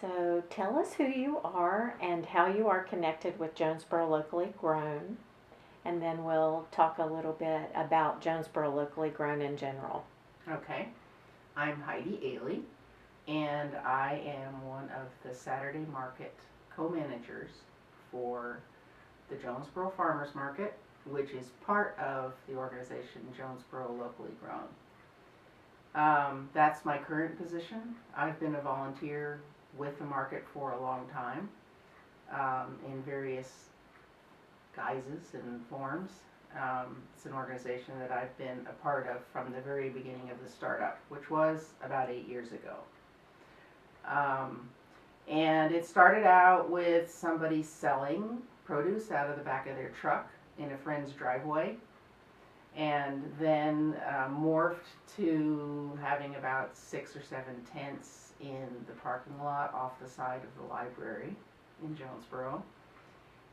So tell us who you are and how you are connected with Jonesboro Locally Grown, and then we'll talk a little bit about Jonesboro Locally Grown in general. Okay. I'm Heidi Ailey, and I am one of the Saturday Market co-managers for the Jonesboro Farmers Market, which is part of the organization Jonesboro Locally Grown. That's my current position. I've been a volunteer with the market for a long time, in various guises and forms. It's an organization that I've been a part of from the very beginning of the startup, which was about 8 years ago. And it started out with somebody selling produce out of the back of their truck in a friend's driveway, and then morphed to having about 6 or 7 tents in the parking lot off the side of the library in Jonesboro.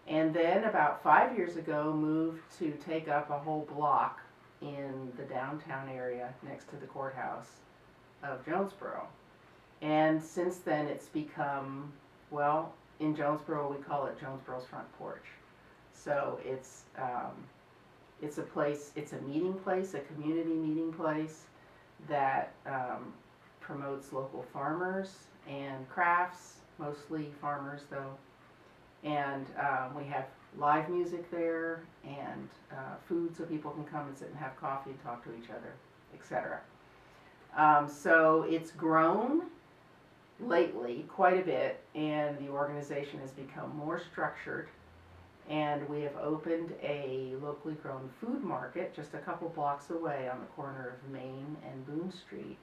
And then about 5 years ago moved to take up a whole block in the downtown area next to the courthouse of Jonesboro. And since then it's become, well, in Jonesboro we call it Jonesboro's front porch. So it's a place, it's a meeting place, a community meeting place that promotes local farmers and crafts, mostly farmers though. And we have live music there and food so people can come and sit and have coffee and talk to each other, etc. So it's grown lately quite a bit, and the organization has become more structured. And we have opened a locally grown food market just a couple blocks away on the corner of Main and Boone Street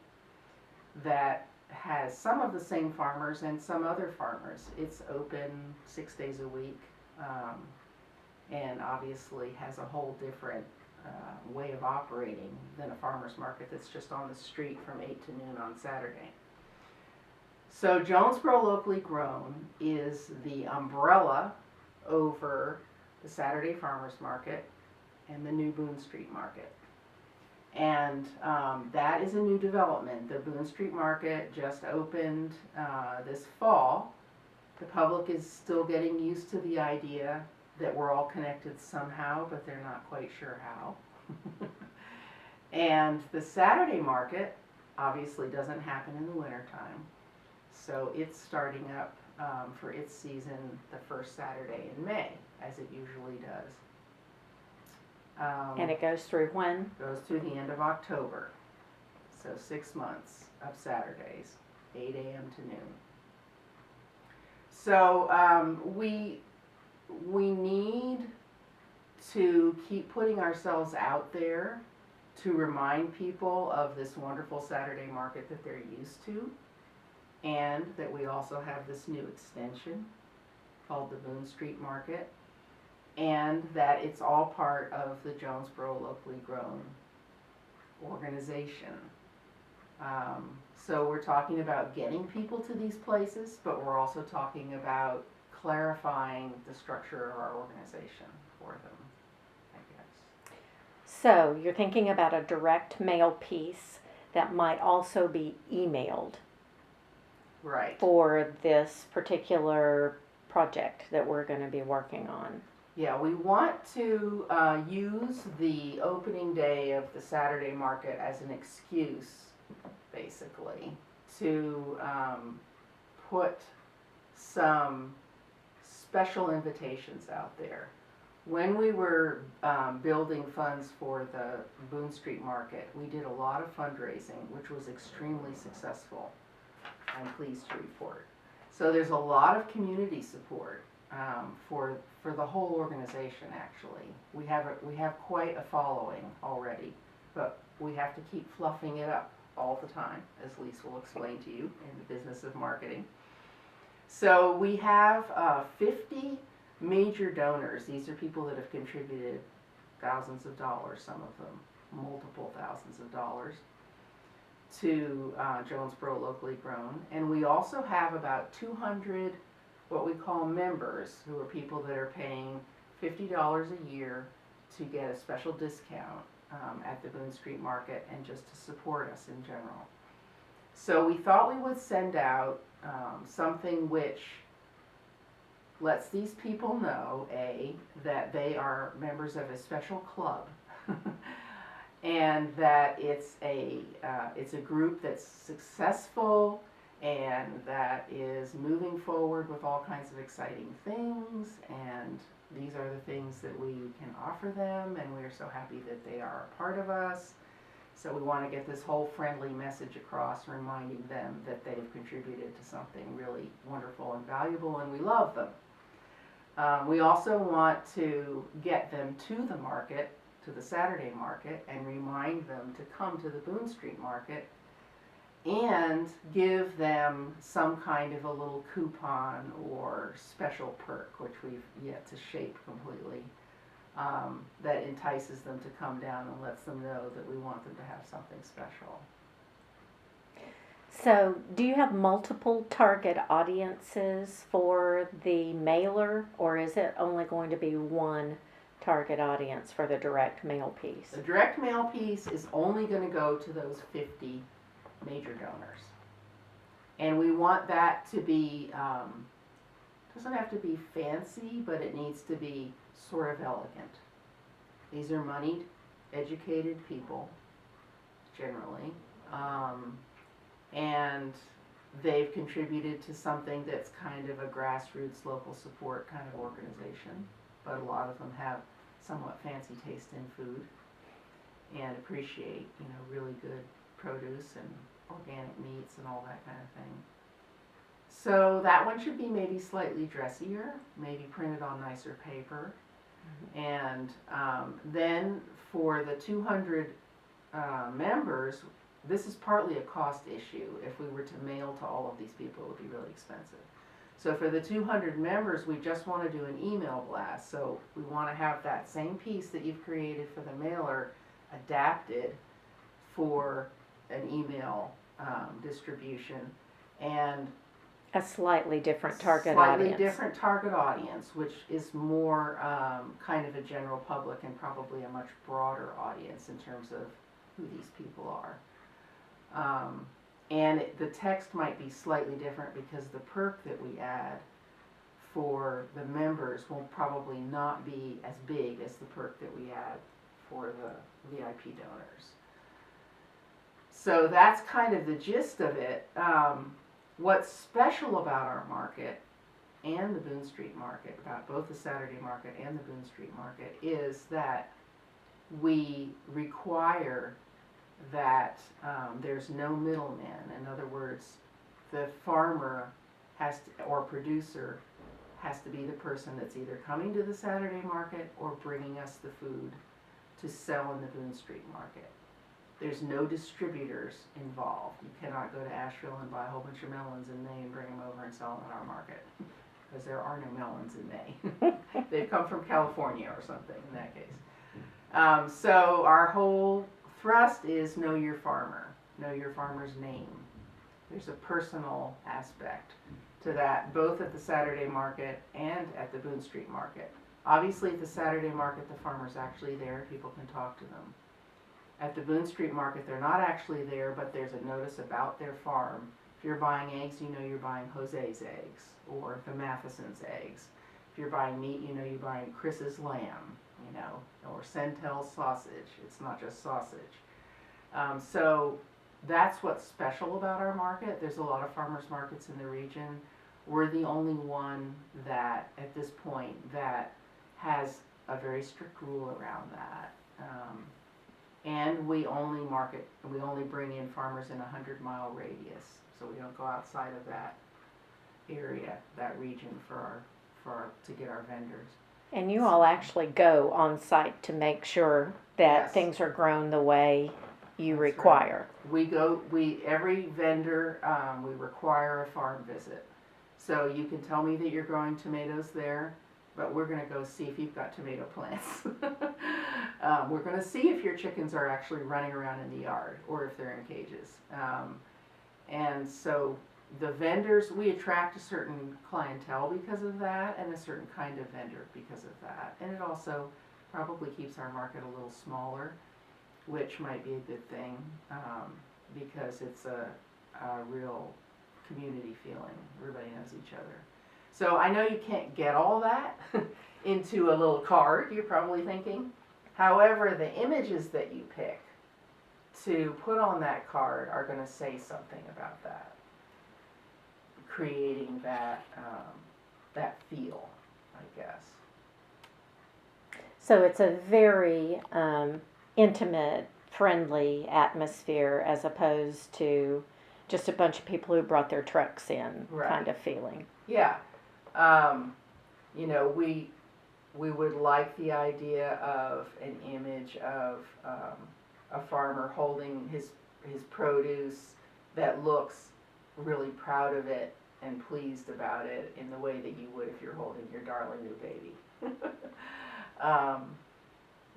that has some of the same farmers and some other farmers. It's open 6 days a week, and obviously has a whole different way of operating than a farmer's market that's just on the street from 8 to noon on Saturday. So Jonesboro Locally Grown is the umbrella over the Saturday Farmers Market and the new Boone Street Market. And that is a new development. The Boone Street Market just opened this fall. The public is still getting used to the idea that we're all connected somehow, but they're not quite sure how. And the Saturday Market obviously doesn't happen in the wintertime. So it's starting up for its season the first Saturday in May, as it usually does. And it goes through when? Goes through the end of October. So 6 months of Saturdays, 8 a.m. to noon. So we need to keep putting ourselves out there to remind people of this wonderful Saturday market that they're used to, and that we also have this new extension called the Boone Street Market, and that it's all part of the Jonesboro Locally Grown organization. So we're talking about getting people to these places, but we're also talking about clarifying the structure of our organization for them, I guess. So you're thinking about a direct mail piece that might also be emailed. Right. For this particular project that we're going to be working on. Yeah, we want to use the opening day of the Saturday market as an excuse, basically, to put some special invitations out there. When we were building funds for the Boone Street Market, we did a lot of fundraising, which was extremely successful, I'm pleased to report. So there's a lot of community support for the whole organization. Actually, we have quite a following already, but we have to keep fluffing it up all the time, as Lise will explain to you in the business of marketing. So we have 50 major donors. These are people that have contributed thousands of dollars, some of them multiple thousands of dollars, to Jonesboro Locally Grown. And we also have about 200 what we call members, who are people that are paying $50 a year to get a special discount at the Boone Street Market and just to support us in general. So we thought we would send out something which lets these people know, that they are members of a special club, and that it's a group that's successful and that is moving forward with all kinds of exciting things, and these are the things that we can offer them, and we are so happy that they are a part of us. So we want to get this whole friendly message across, reminding them that they've contributed to something really wonderful and valuable, and we love them. We also want to get them to the market, to the Saturday market, and remind them to come to the Boone Street Market and give them some kind of a little coupon or special perk, which we've yet to shape completely, that entices them to come down and lets them know that we want them to have something special. So, do you have multiple target audiences for the mailer, or is it only going to be one target audience for the direct mail piece? The direct mail piece is only going to go to those 50 major donors. And we want that to be, doesn't have to be fancy, but it needs to be sort of elegant. These are moneyed, educated people, generally. And they've contributed to something that's kind of a grassroots local support kind of organization, but a lot of them have somewhat fancy taste in food and appreciate, really good produce and organic meats and all that kind of thing. So that one should be maybe slightly dressier, maybe printed on nicer paper. And then for the 200 members, this is partly a cost issue. If we were to mail to all of these people, it would be really expensive. So for the 200 members, we just want to do an email blast. So we want to have that same piece that you've created for the mailer adapted for an email distribution, and a slightly different target slightly audience. different target audience, which is more kind of a general public and probably a much broader audience in terms of who these people are. And the text might be slightly different because the perk that we add for the members will probably not be as big as the perk that we add for the VIP donors. So that's kind of the gist of it. What's special about our market and the Boone Street Market, about both the Saturday Market and the Boone Street Market, is that we require that there's no middleman. In other words, the farmer or producer has to be the person that's either coming to the Saturday Market or bringing us the food to sell in the Boone Street Market. There's no distributors involved. You cannot go to Asheville and buy a whole bunch of melons in May and bring them over and sell them at our market, because there are no melons in May. They've come from California or something in that case. So our whole thrust is know your farmer, know your farmer's name. There's a personal aspect to that, both at the Saturday Market and at the Boone Street Market. Obviously at the Saturday Market, the farmer's actually there, people can talk to them. At the Boone Street Market, they're not actually there, but there's a notice about their farm. If you're buying eggs, you know you're buying Jose's eggs, or the Matheson's eggs. If you're buying meat, you know you're buying Chris's lamb, or Centel's sausage. It's not just sausage. So that's what's special about our market. There's a lot of farmers markets in the region. We're the only one that, at this point, that has a very strict rule around that. And we only bring in farmers in a 100-mile radius, so we don't go outside of that area, that region to get our vendors. And you all actually go on site to make sure that Yes. things are grown the way you That's require. Right. Every vendor, we require a farm visit. So you can tell me that you're growing tomatoes there, but we're going to go see if you've got tomato plants. We're going to see if your chickens are actually running around in the yard or if they're in cages. And so the vendors, we attract a certain clientele because of that, and a certain kind of vendor because of that. And it also probably keeps our market a little smaller, which might be a good thing, because it's real community feeling. Everybody knows each other. So I know you can't get all that into a little card, you're probably thinking. However, the images that you pick to put on that card are going to say something about that, creating that that feel, I guess. So it's a very intimate, friendly atmosphere as opposed to just a bunch of people who brought their trucks in kind of feeling. Yeah. You know, we would like the idea of an image of a farmer holding his produce that looks really proud of it and pleased about it in the way that you would if you're holding your darling new baby.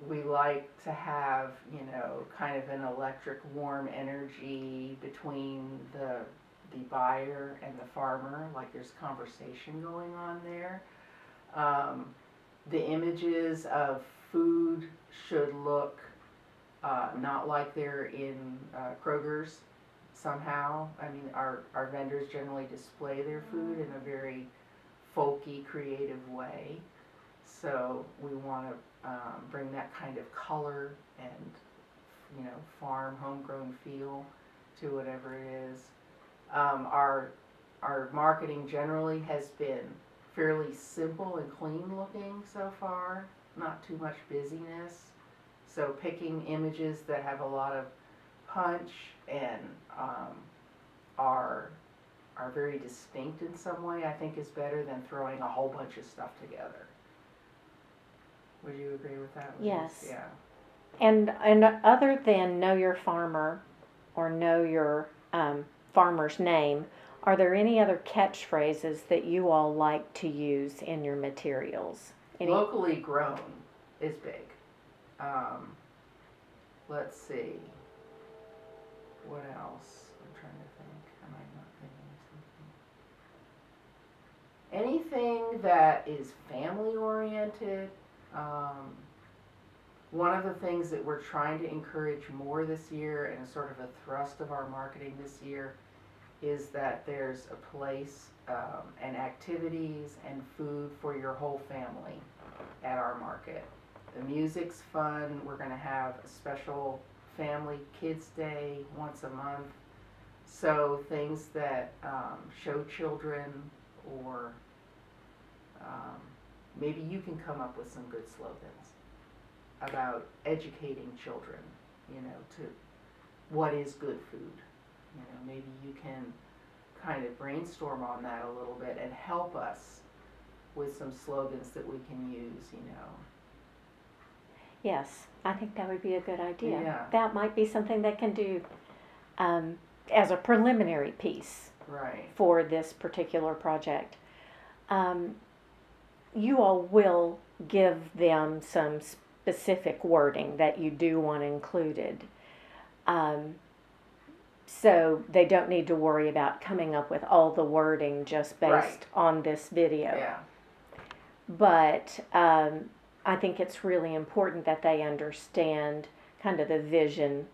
We like to have, you know, kind of an electric warm energy between the buyer and the farmer, like there's conversation going on there. The images of food should look not like they're in Kroger's somehow. I mean, our vendors generally display their food in a very folky, creative way. So we want to bring that kind of color and, you know, farm, homegrown feel to whatever it is. Our marketing generally has been fairly simple and clean looking so far, not too much busyness. So picking images that have a lot of punch and are very distinct in some way, I think is better than throwing a whole bunch of stuff together. Would you agree with that? Yes. Yeah. And other than know your farmer or know your farmer's name, are there any other catchphrases that you all like to use in your materials? Locally grown is big. Let's see. What else? I'm trying to think. Am I not thinking of something? Anything that is family oriented. One of the things that we're trying to encourage more this year, and sort of a thrust of our marketing this year, is that there's a place and activities and food for your whole family at our market. The music's fun. We're going to have a special family kids day once a month. So things that show children, or maybe you can come up with some good slogans about educating children, you know, to what is good food. You know, maybe you can kind of brainstorm on that a little bit and help us with some slogans that we can use, you know. Yes, I think that would be a good idea. Yeah. That might be something that can do as a preliminary piece for this particular project. You all will give them some specific wording that you do want included. So they don't need to worry about coming up with all the wording just based on this video. Yeah. But I think it's really important that they understand kind of the vision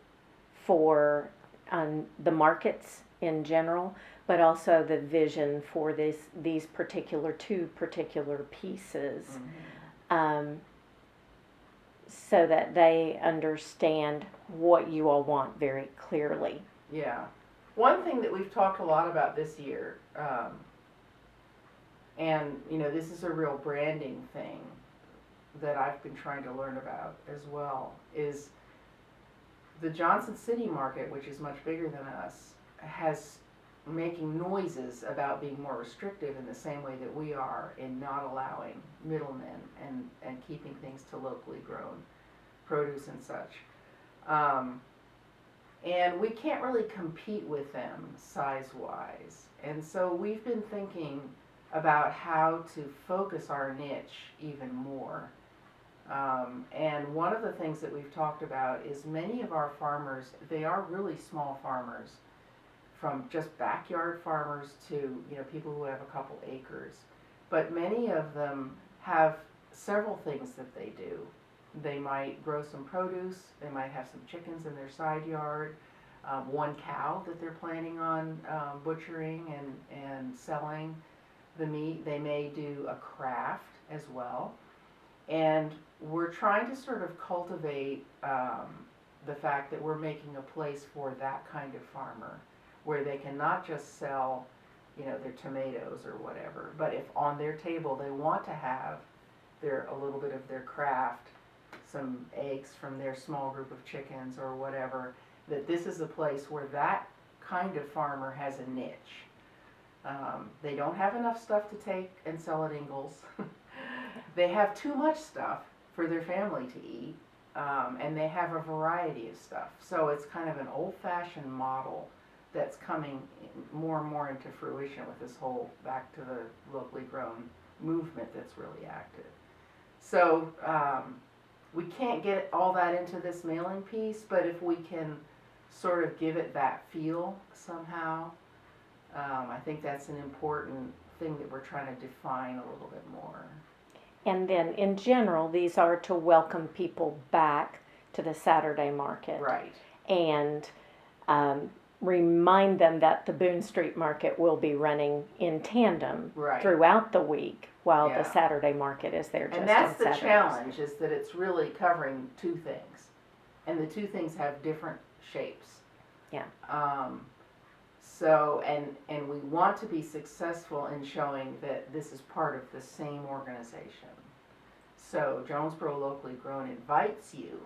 for the markets in general, but also the vision for these two particular pieces, so that they understand what you all want very clearly. Yeah. One thing that we've talked a lot about this year, and you know, this is a real branding thing that I've been trying to learn about as well, is the Johnson City market, which is much bigger than us, has making noises about being more restrictive in the same way that we are in not allowing middlemen and keeping things to locally grown produce and such. And we can't really compete with them size-wise. And so we've been thinking about how to focus our niche even more. And one of the things that we've talked about is many of our farmers, they are really small farmers, from just backyard farmers to, you know, people who have a couple acres. But many of them have several things that they do. They might grow some produce, they might have some chickens in their side yard, one cow that they're planning on butchering and selling the meat. They may do a craft as well. And we're trying to sort of cultivate the fact that we're making a place for that kind of farmer, where they can not just sell, their tomatoes or whatever, but if on their table they want to have a little bit of their craft, some eggs from their small group of chickens or whatever, that this is a place where that kind of farmer has a niche. They don't have enough stuff to take and sell at Ingles. They have too much stuff for their family to eat, and they have a variety of stuff. So it's kind of an old-fashioned model that's coming more and more into fruition with this whole back to the locally grown movement that's really active. So we can't get all that into this mailing piece, but if we can sort of give it that feel somehow, I think that's an important thing that we're trying to define a little bit more. And then in general, these are to welcome people back to the Saturday market. Right. And remind them that the Boone Street Market will be running in tandem throughout the week while the Saturday market is there just on Saturdays. And that's the challenge, is that it's really covering two things. And the two things have different shapes. Yeah. So, and we want to be successful in showing that this is part of the same organization. So Jonesboro Locally Grown invites you,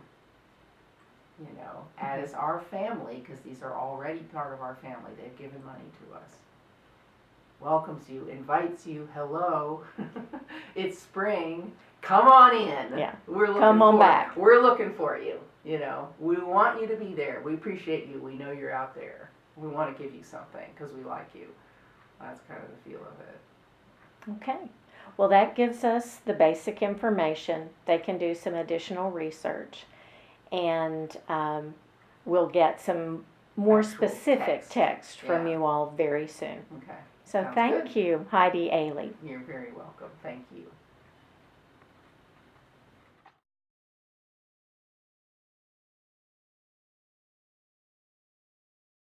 as our family, because these are already part of our family, they've given money to us. Welcomes you, invites you, hello, it's spring, come on in. Yeah. Come on back. We're looking for you, we want you to be there, we appreciate you, we know you're out there. We want to give you something because we like you. That's kind of the feel of it. Okay. Well, that gives us the basic information. They can do some additional research. And we'll get some more Actual specific text from you all very soon. Okay. So Sounds thank good. you, Heidi Ailey. You're very welcome. Thank you.